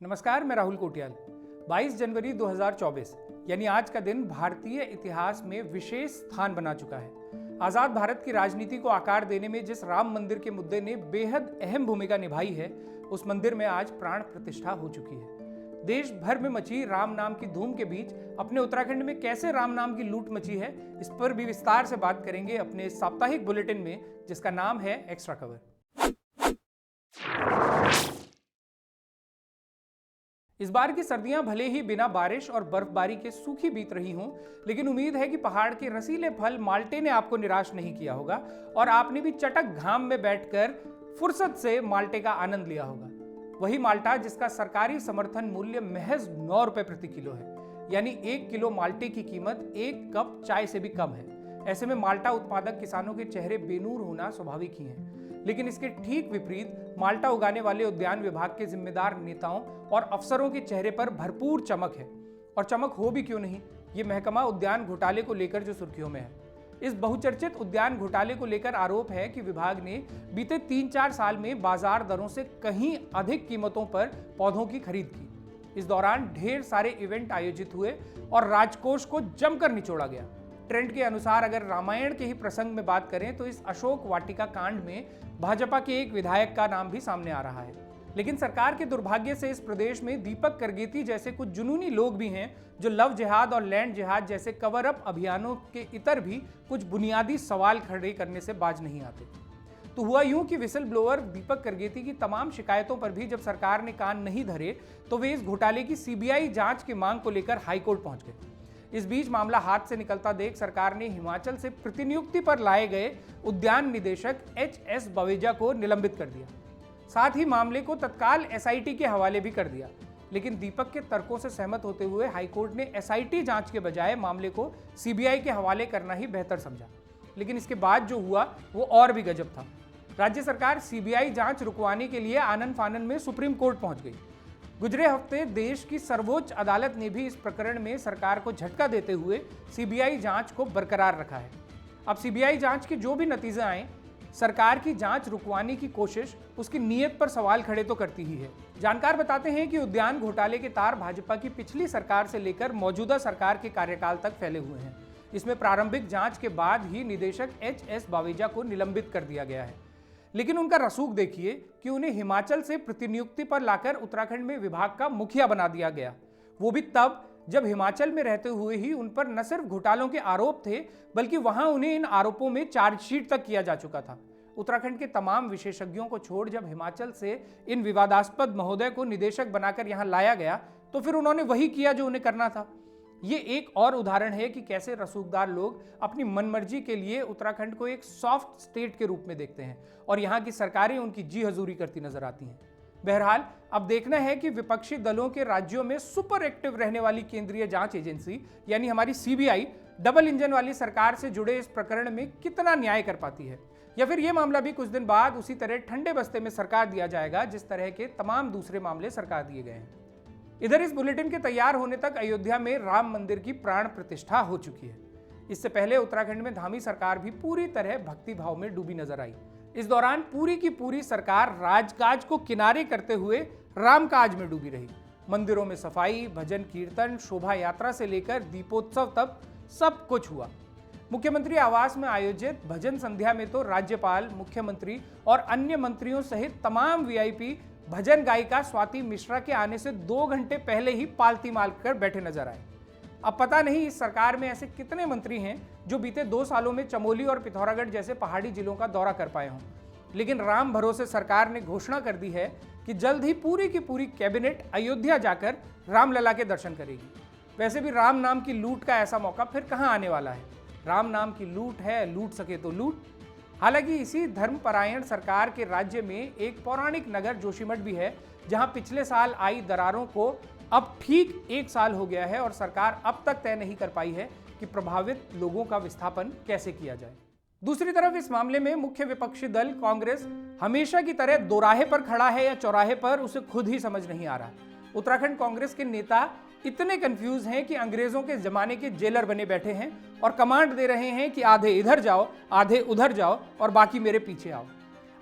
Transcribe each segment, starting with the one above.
नमस्कार, मैं राहुल कोटियाल। 22 जनवरी 2024 यानी आज का दिन भारतीय इतिहास में विशेष स्थान बना चुका है। आजाद भारत की राजनीति को आकार देने में जिस राम मंदिर के मुद्दे ने बेहद अहम भूमिका निभाई है, उस मंदिर में आज प्राण प्रतिष्ठा हो चुकी है। देश भर में मची राम नाम की धूम के बीच अपने उत्तराखंड में कैसे राम नाम की लूट मची है, इस पर भी विस्तार से बात करेंगे अपने साप्ताहिक बुलेटिन में, जिसका नाम है एक्स्ट्रा कवर। इस बार की सर्दियां भले ही बिना बारिश और बर्फबारी के सूखी बीत रही हों, लेकिन उम्मीद है कि पहाड़ के रसीले फल माल्टे ने आपको निराश नहीं किया होगा और आपने भी चटक घाम में बैठकर फुर्सत से माल्टे का आनंद लिया होगा। वही माल्टा जिसका सरकारी समर्थन मूल्य महज 9 रुपए प्रति किलो है, यानी 1 किलो माल्टे की कीमत 1 कप चाय से भी कम है। ऐसे में माल्टा उत्पादक किसानों के चेहरे बेनूर होना स्वाभाविक ही है। लेकिन इसके ठीक विपरीत माल्टा उगाने वाले उद्यान विभाग के जिम्मेदार नेताओं और अफसरों के चेहरे पर भरपूर चमक है। और चमक हो भी क्यों नहीं, ये महकमा उद्यान घोटाले को लेकर जो सुर्खियों में है। इस बहुचर्चित उद्यान घोटाले को लेकर आरोप है कि विभाग ने बीते 3-4 साल में बाजार दरों से कहीं अधिक कीमतों पर पौधों की खरीद की। इस दौरान ढेर सारे इवेंट आयोजित हुए और राजकोष को जमकर निचोड़ा गया। ट्रेंड के अनुसार अगर रामायण के ही प्रसंग में बात करें तो इस अशोक वाटिका कांड में भाजपा के एक विधायक का नाम भी सामने आ रहा है। लेकिन सरकार के दुर्भाग्य से इस प्रदेश में दीपक करगेती जैसे कुछ जुनूनी लोग भी हैं जो लव जिहाद और लैंड जिहाद जैसे कवर अप अभियानों के इतर भी कुछ बुनियादी सवाल खड़े करने से बाज नहीं आते। तो हुआ यूं कि विसल ब्लोअर दीपक करगेती की तमाम शिकायतों पर भी जब सरकार ने कान नहीं धरे तो वे इस घोटाले की सीबीआई जांच की मांग को लेकर हाईकोर्ट पहुंच गए। इस बीच मामला हाथ से निकलता देख सरकार ने हिमाचल से प्रतिनियुक्ति पर लाए गए उद्यान निदेशक एच.एस. बवेजा को निलंबित कर दिया। साथ ही मामले को तत्काल एसआईटी के हवाले भी कर दिया। लेकिन दीपक के तर्कों से सहमत होते हुए हाईकोर्ट ने एसआईटी जांच के बजाय मामले को सीबीआई के हवाले करना ही बेहतर समझा। लेकिन इसके बाद जो हुआ वो और भी गजब था। राज्य सरकार सीबीआई जांच रुकवाने के लिए आनन फानन में सुप्रीम कोर्ट पहुंच गई। गुजरे हफ्ते देश की सर्वोच्च अदालत ने भी इस प्रकरण में सरकार को झटका देते हुए सीबीआई जांच को बरकरार रखा है। अब सीबीआई जांच के जो भी नतीजे आए, सरकार की जांच रुकवाने की कोशिश उसकी नीयत पर सवाल खड़े तो करती ही है। जानकार बताते हैं कि उद्यान घोटाले के तार भाजपा की पिछली सरकार से लेकर मौजूदा सरकार के कार्यकाल तक फैले हुए हैं। इसमें प्रारंभिक जांच के बाद ही निदेशक एच.एस. बावेजा को निलंबित कर दिया गया है। लेकिन उनका रसूख देखिए कि उन्हें हिमाचल से प्रतिनियुक्ति पर लाकर उत्तराखंड में विभाग का मुखिया बना दिया गया, वो भी तब जब हिमाचल में रहते हुए ही उन पर न सिर्फ घोटालों के आरोप थे, बल्कि वहां उन्हें इन आरोपों में चार्जशीट तक किया जा चुका था। उत्तराखंड के तमाम विशेषज्ञों को छोड़ जब हिमाचल से इन विवादास्पद महोदय को निदेशक बनाकर यहां लाया गया तो फिर उन्होंने वही किया जो उन्हें करना था। ये एक और उदाहरण है कि कैसे रसूखदार लोग अपनी मनमर्जी के लिए उत्तराखंड को एक सॉफ्ट स्टेट के रूप में देखते हैं और यहाँ की सरकारें उनकी जी हजूरी करती नजर आती हैं। बहरहाल अब देखना है कि विपक्षी दलों के राज्यों में सुपर एक्टिव रहने वाली केंद्रीय जांच एजेंसी यानी हमारी सीबीआई डबल इंजन वाली सरकार से जुड़े इस प्रकरण में कितना न्याय कर पाती है, या फिर यह मामला भी कुछ दिन बाद उसी तरह ठंडे बस्ते में सरकार दिया जाएगा जिस तरह के तमाम दूसरे मामले सरकार दिए गए हैं। इधर इस बुलेटिन के तैयार होने तक अयोध्या में राम मंदिर की प्राण प्रतिष्ठा हो चुकी है। इससे पहले उत्तराखंड में धामी सरकार भी पूरी तरह भक्ति भाव में डूबी नजर आई। इस दौरान पूरी की पूरी सरकार राजकाज को किनारे करते हुए रामकाज में डूबी रही। मंदिरों में सफाई, भजन कीर्तन, शोभा यात्रा से लेकर दीपोत्सव तक सब कुछ हुआ। मुख्यमंत्री आवास में आयोजित भजन संध्या में तो राज्यपाल, मुख्यमंत्री और अन्य मंत्रियों सहित तमाम वीआईपी भजन गायिका स्वाति मिश्रा के आने से 2 घंटे पहले ही पालती मार कर बैठे नजर आए। अब पता नहीं इस सरकार में ऐसे कितने मंत्री हैं जो बीते 2 सालों में चमोली और पिथौरागढ़ जैसे पहाड़ी जिलों का दौरा कर पाए हों। लेकिन राम भरोसे सरकार ने घोषणा कर दी है कि जल्द ही पूरी की पूरी कैबिनेट अयोध्या जाकर रामलला के दर्शन करेगी। वैसे भी राम नाम की लूट का ऐसा मौका फिर कहाँ आने वाला है। राम नाम की लूट है, लूट सके तो लूट। हालांकि इसी धर्मपरायण सरकार के राज्य में एक पौराणिक नगर जोशीमठ भी है, जहां पिछले साल आई दरारों को अब ठीक 1 साल हो गया है और सरकार अब तक तय नहीं कर पाई है कि प्रभावित लोगों का विस्थापन कैसे किया जाए। दूसरी तरफ इस मामले में मुख्य विपक्षी दल कांग्रेस हमेशा की तरह दोराहे पर खड़ा है या चौराहे पर, उसे खुद ही समझ नहीं आ रहा। उत्तराखंड कांग्रेस के नेता इतने कंफ्यूज हैं कि अंग्रेजों के जमाने के जेलर बने बैठे हैं और कमांड दे रहे हैं कि आधे इधर जाओ, आधे उधर जाओ और बाकी मेरे पीछे आओ।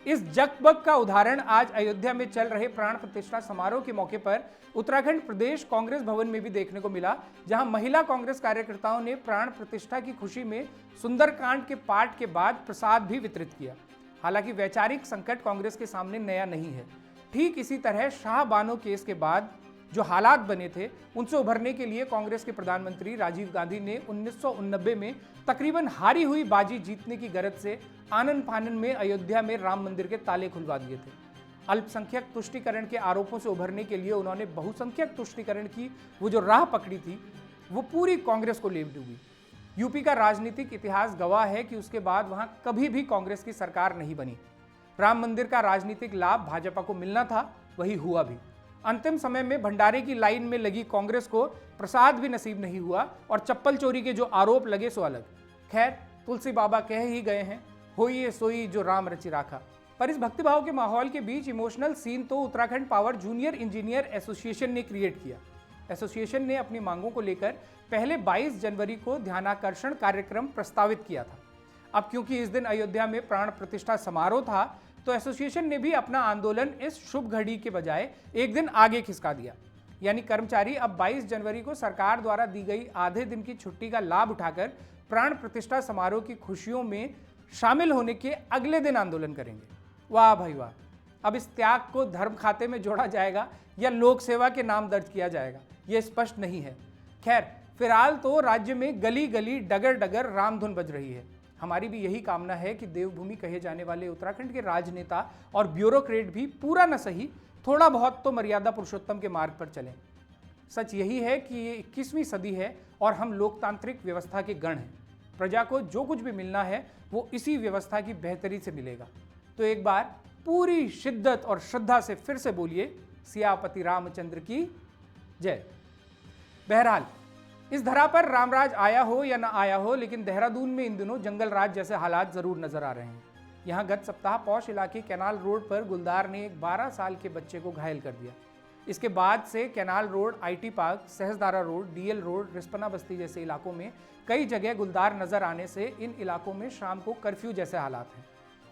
इस जगबग का उदाहरण आज अयोध्या में चल रहे प्राण प्रतिष्ठा समारोह के मौके पर उत्तराखंड प्रदेश कांग्रेस भवन में भी देखने को मिला, जहां महिला कांग्रेस कार्यकर्ताओं ने प्राण प्रतिष्ठा की खुशी में सुंदरकांड के पाठ के बाद प्रसाद भी वितरित किया। हालांकि वैचारिक संकट कांग्रेस के सामने नया नहीं है। ठीक इसी तरह शाह बानो केस के बाद जो हालात बने थे, उनसे उभरने के लिए कांग्रेस के प्रधानमंत्री राजीव गांधी ने 1989 में तकरीबन हारी हुई बाजी जीतने की गरज से आनन फानन में अयोध्या में राम मंदिर के ताले खुलवा दिए थे। अल्पसंख्यक तुष्टीकरण के आरोपों से उभरने के लिए उन्होंने बहुसंख्यक तुष्टीकरण की वो जो राह पकड़ी थी, वो पूरी कांग्रेस को ले डूबी। यूपी का राजनीतिक इतिहास गवाह है कि उसके बाद वहां कभी भी कांग्रेस की सरकार नहीं बनी। राम मंदिर का राजनीतिक लाभ भाजपा को मिलना था, वही हुआ भी। अंतिम समय में भंडारे की लाइन में लगी कांग्रेस को प्रसाद भी नसीब नहीं हुआ और चप्पल चोरी के जो आरोप लगे सो अलग। खैर, तुलसी बाबा कह ही गए हैं, होइए सोई जो राम रचि राखा। पर इस भक्तिभाव के माहौल के बीच इमोशनल सीन तो Uttarakhand power junior engineer association ने क्रिएट किया। एसोसिएशन ने अपनी मांगों को लेकर पहले 22 जनवरी को ध्यानाकर्षण कार्यक्रम प्रस्तावित किया था। अब क्योंकि इस दिन अयोध्या में प्राण प्रतिष्ठा समारोह था, तो एसोसिएशन ने भी अपना आंदोलन इस शुभ घड़ी के बजाय एक दिन आगे खिसका दिया। यानी कर्मचारी अब 22 जनवरी को सरकार द्वारा दी गई आधे दिन की छुट्टी का लाभ उठाकर प्राण प्रतिष्ठा समारोह की खुशियों में शामिल होने के अगले दिन आंदोलन करेंगे। वाह भाई वाह! अब इस त्याग को धर्म खाते में जोड़ा जाएगा या लोक सेवा के नाम दर्ज किया जाएगा, यह स्पष्ट नहीं है। खैर, फिलहाल तो राज्य में गली गली डगर डगर रामधुन बज रही है। हमारी भी यही कामना है कि देवभूमि कहे जाने वाले उत्तराखंड के राजनेता और ब्यूरोक्रेट भी पूरा न सही थोड़ा बहुत तो मर्यादा पुरुषोत्तम के मार्ग पर चलें। सच यही है कि ये 21वीं सदी है और हम लोकतांत्रिक व्यवस्था के गण हैं। प्रजा को जो कुछ भी मिलना है वो इसी व्यवस्था की बेहतरी से मिलेगा। तो एक बार पूरी शिद्दत और श्रद्धा से फिर से बोलिए, सियापति रामचंद्र की जय। बहरहाल, इस धरा पर रामराज आया हो या ना आया हो, लेकिन देहरादून में इन दिनों जंगल राज जैसे हालात जरूर नजर आ रहे हैं। यहाँ गत सप्ताह पौष इलाके कैनाल रोड पर गुलदार ने एक 12 साल के बच्चे को घायल कर दिया। इसके बाद से canal road, IT park, Sahastradhara road, DL road, Rispana बस्ती जैसे इलाकों में कई जगह गुलदार नजर आने से इन इलाकों में शाम को कर्फ्यू जैसे हालात हैं।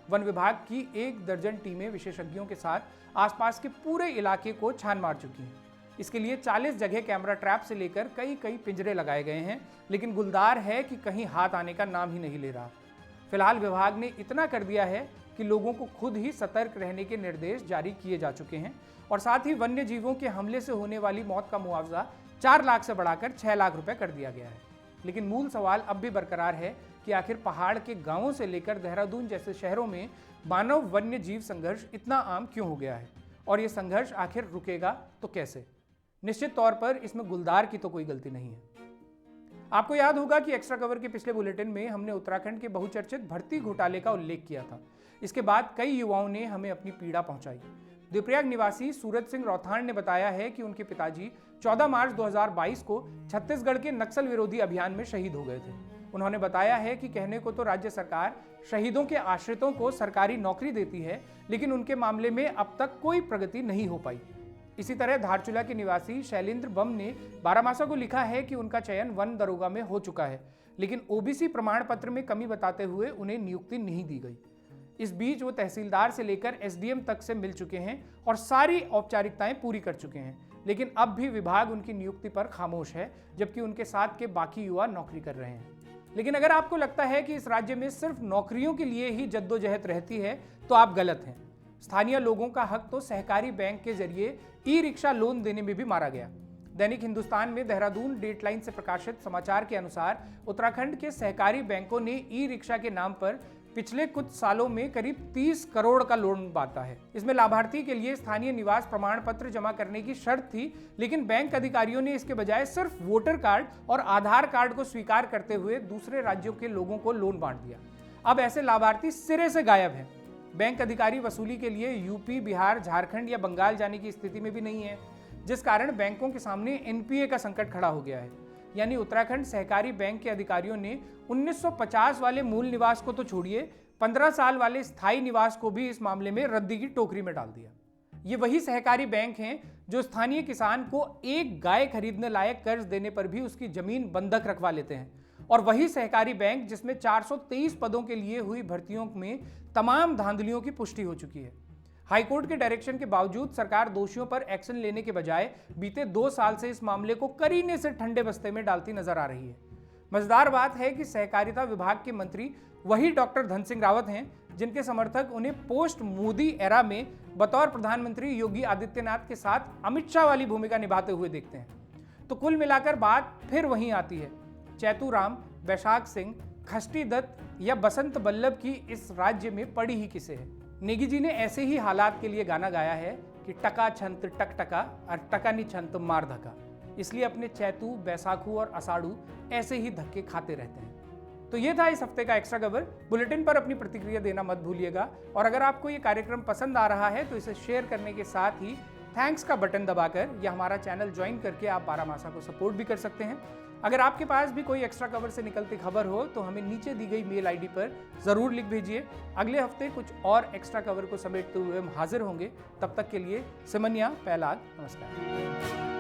वन विभाग की 1 दर्जन टीमें विशेषज्ञों के साथ आसपास के पूरे इलाके को छान मार चुकी हैं। इसके लिए 40 जगह कैमरा ट्रैप से लेकर कई पिंजरे लगाए गए हैं, लेकिन गुलदार है कि कहीं हाथ आने का नाम ही नहीं ले रहा। फिलहाल विभाग ने इतना कर दिया है कि लोगों को खुद ही सतर्क रहने के निर्देश जारी किए जा चुके हैं और साथ ही वन्य जीवों के हमले से होने वाली मौत का मुआवजा 4 लाख से बढ़ाकर 6 लाख रुपए कर दिया गया है। लेकिन मूल सवाल अब भी बरकरार है कि आखिर पहाड़ के गांवों से लेकर देहरादून जैसे शहरों में मानव वन्य जीव संघर्ष इतना आम क्यों हो गया है और ये संघर्ष आखिर रुकेगा तो कैसे? निश्चित तौर पर इसमें गुलदार की तो कोई गलती नहीं है। आपको याद होगा कि एक्स्ट्रा कवर के पिछले बुलेटिन में हमने उत्तराखंड के बहुचर्चित भर्ती घोटाले का उल्लेख किया था। इसके बाद कई युवाओं ने हमें अपनी पीड़ा पहुंचाई। देवप्रयाग निवासी सूरज सिंह रौथान ने बताया है कि उनके पिताजी 14 मार्च 2022 को छत्तीसगढ़ के नक्सल विरोधी अभियान में शहीद हो गए थे। उन्होंने बताया है कि कहने को तो राज्य सरकार शहीदों के आश्रितों को सरकारी नौकरी देती है, लेकिन उनके मामले में अब तक कोई प्रगति नहीं हो पाई। इसी तरह धारचूला के निवासी शैलेंद्र बम ने बारामासा को लिखा है कि उनका चयन वन दरोगा में हो चुका है, लेकिन ओबीसी प्रमाण पत्र में कमी बताते हुए उन्हें नियुक्ति नहीं दी गई। इस बीच वो तहसीलदार से लेकर एसडीएम तक से मिल चुके हैं और सारी औपचारिकताएं पूरी कर चुके हैं, लेकिन अब भी विभाग उनकी नियुक्ति पर खामोश है, जबकि उनके साथ के बाकी युवा नौकरी कर रहे हैं। लेकिन अगर आपको लगता है कि इस राज्य में सिर्फ नौकरियों के लिए ही जद्दोजहद रहती है, तो आप गलत हैं। स्थानीय लोगों का हक तो सहकारी बैंक के जरिए ई रिक्शा लोन देने में भी मारा गया। दैनिक हिंदुस्तान में देहरादून डेटलाइन से प्रकाशित समाचार के अनुसार उत्तराखंड के सहकारी बैंकों ने ई रिक्शा के नाम पर पिछले कुछ सालों में करीब 30 करोड़ का लोन बांटा है। इसमें लाभार्थी के लिए स्थानीय निवास प्रमाण पत्र जमा करने की शर्त थी, लेकिन बैंक अधिकारियों ने इसके बजाय सिर्फ वोटर कार्ड और आधार कार्ड को स्वीकार करते हुए दूसरे राज्यों के लोगों को लोन बांट दिया। अब ऐसे लाभार्थी सिरे से गायब हैं। बैंक अधिकारी वसूली के लिए यूपी, बिहार, झारखंड या बंगाल जाने की स्थिति में भी नहीं है, जिस कारण बैंकों के सामने एनपीए का संकट खड़ा हो गया है। यानी उत्तराखंड सहकारी बैंक के अधिकारियों ने 1950 वाले मूल निवास को तो छोड़िए, 15 साल वाले स्थायी निवास को भी इस मामले में रद्दी की टोकरी में डाल दिया। ये वही सहकारी बैंक हैं जो स्थानीय किसान को एक गाय खरीदने लायक कर्ज देने पर भी उसकी जमीन बंधक रखवा लेते हैं और वही सहकारी बैंक जिसमें 423 पदों के लिए हुई भर्तियों में तमाम धांधलियों की पुष्टि हो चुकी है। हाईकोर्ट के डायरेक्शन के बावजूद सरकार दोषियों पर एक्शन लेने के बजाय बीते 2 साल से इस मामले को करीने से ठंडे बस्ते में डालती नजर आ रही है। मजेदार बात है कि सहकारिता विभाग के मंत्री वही डॉक्टर धन सिंह रावत हैं जिनके समर्थक उन्हें पोस्ट मोदी एरा में बतौर प्रधानमंत्री योगी आदित्यनाथ के साथ अमित शाह वाली भूमिका निभाते हुए देखते हैं। तो कुल मिलाकर बात फिर वहीं आती है, चैतूराम, वैशाख सिंह, खष्टी दत्त या बसंत बल्लभ की इस राज्य में पड़ी ही किसे है। नेगी जी ने ऐसे ही हालात के लिए गाना गाया है कि टका छंत टक टका और टका नि छंत मार धका, इसलिए अपने चैतू, बैसाखू और अषाढ़ू ऐसे ही धक्के खाते रहते हैं। तो ये था इस हफ्ते का एक्स्ट्रा खबर। बुलेटिन पर अपनी प्रतिक्रिया देना मत भूलिएगा और अगर आपको ये कार्यक्रम पसंद आ रहा है तो इसे शेयर करने के साथ ही थैंक्स का बटन दबाकर या हमारा चैनल ज्वाइन करके आप बारामासा को सपोर्ट भी कर सकते हैं। अगर आपके पास भी कोई एक्स्ट्रा कवर से निकलती खबर हो तो हमें नीचे दी गई मेल आईडी पर जरूर लिख भेजिए। अगले हफ्ते कुछ और एक्स्ट्रा कवर को समेटते हुए हम हाजिर होंगे। तब तक के लिए सिमनिया, पैलाग, नमस्कार।